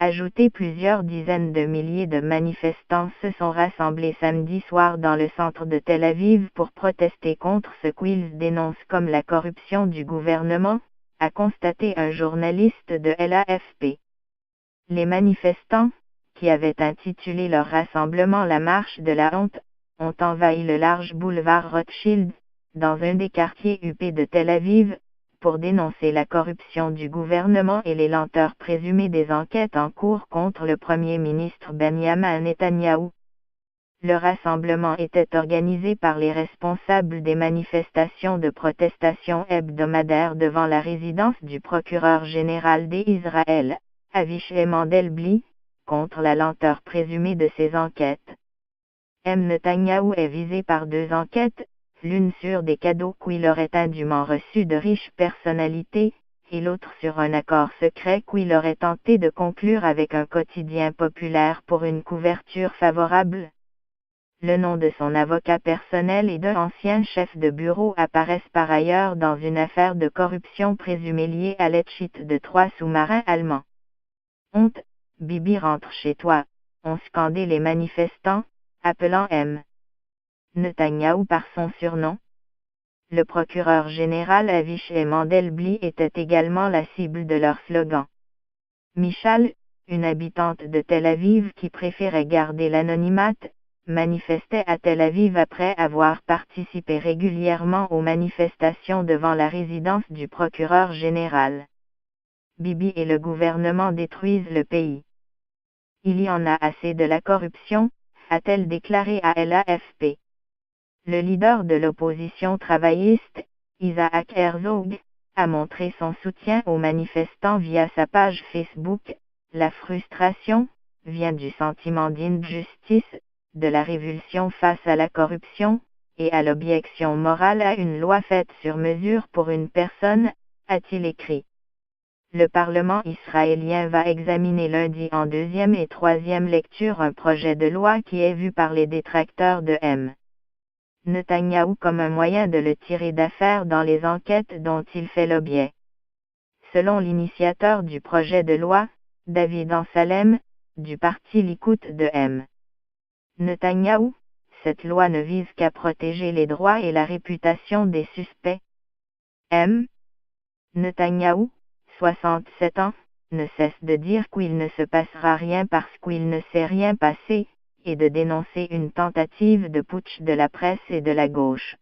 Ajouté, plusieurs dizaines de milliers de manifestants se sont rassemblés samedi soir dans le centre de Tel Aviv pour protester contre ce qu'ils dénoncent comme la corruption du gouvernement, a constaté un journaliste de l'AFP. Les manifestants, qui avaient intitulé leur rassemblement la marche de la honte, ont envahi le large boulevard Rothschild, dans un des quartiers huppés de Tel Aviv, pour dénoncer la corruption du gouvernement et les lenteurs présumées des enquêtes en cours contre le Premier ministre Benyamin Netanyahou. Le rassemblement était organisé par les responsables des manifestations de protestation hebdomadaires devant la résidence du procureur général d'Israël, Avichai Mandelblit, contre la lenteur présumée de ces enquêtes. Netanyahou est visé par 2 enquêtes, l'une sur des cadeaux qu'il aurait indûment reçus de riches personnalités, et l'autre sur un accord secret qu'il aurait tenté de conclure avec un quotidien populaire pour une couverture favorable. Le nom de son avocat personnel et d'un ancien chef de bureau apparaissent par ailleurs dans une affaire de corruption présumée liée à l'exit de 3 sous-marins allemands. Honte, Bibi rentre chez toi, ont scandé les manifestants, appelant Netanyahou par son surnom. Le procureur général Avichai Mandelblit était également la cible de leur slogan. Michal, une habitante de Tel Aviv qui préférait garder l'anonymat, manifestait à Tel Aviv après avoir participé régulièrement aux manifestations devant la résidence du procureur général. Bibi et le gouvernement détruisent le pays. Il y en a assez de la corruption, a-t-elle déclaré à l'AFP. Le leader de l'opposition travailliste, Isaac Herzog, a montré son soutien aux manifestants via sa page Facebook. La frustration vient du sentiment d'injustice, de la révulsion face à la corruption, et à l'objection morale à une loi faite sur mesure pour une personne, a-t-il écrit. Le Parlement israélien va examiner lundi en 2e et 3e lecture un projet de loi qui est vu par les détracteurs de Netanyahou comme un moyen de le tirer d'affaire dans les enquêtes dont il fait l'objet. Selon l'initiateur du projet de loi, David Amsalem, du parti Likout de Netanyahou, cette loi ne vise qu'à protéger les droits et la réputation des suspects. Netanyahou, 67 ans, ne cesse de dire qu'il ne se passera rien parce qu'il ne s'est rien passé, et de dénoncer une tentative de putsch de la presse et de la gauche.